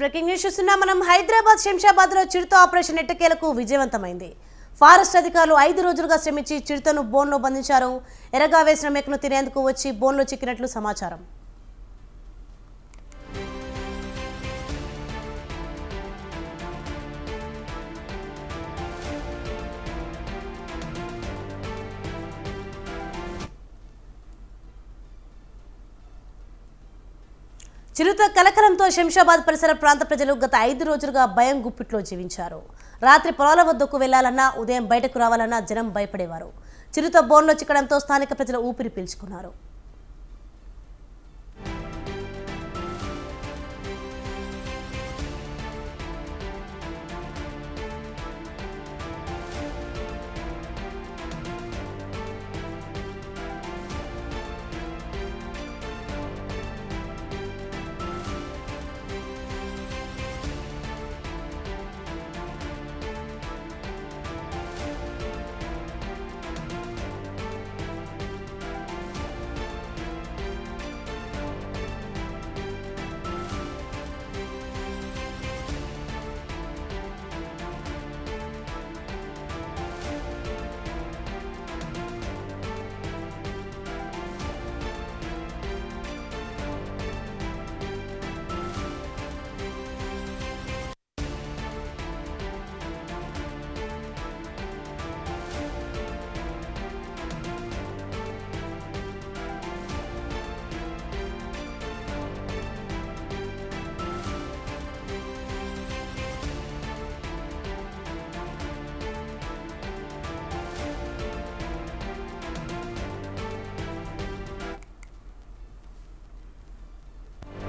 Breaking news చూస్తున్నా మనం హైదరాబాద్ శంషాబాద్ లో చిరుత ఆపరేషన్ ఎట్టకేలకు విజయవంతమైంది. ఫారెస్ట్ అధికారులు 5 రోజులుగా శ్రమించి చిరుతను బోన్లో బంధించారు. ఎరగా వేసిన మేకను తినేందుకు వచ్చి బోన్లో చిక్కినట్లు సమాచారం. చిరుత కలకలంతో శంషాబాద్ పరిసర ప్రాంత ప్రజలు గత 5 రోజులుగా భయం గుప్పిట్లో జీవించారు. రాత్రి పొలాల వద్దకు వెళ్లాలన్నా, ఉదయం బయటకు రావాలన్నా జనం భయపడేవారు. చిరుత బోన్లో చిక్కడంతో స్థానిక ప్రజలు ఊపిరి పీల్చుకున్నారు.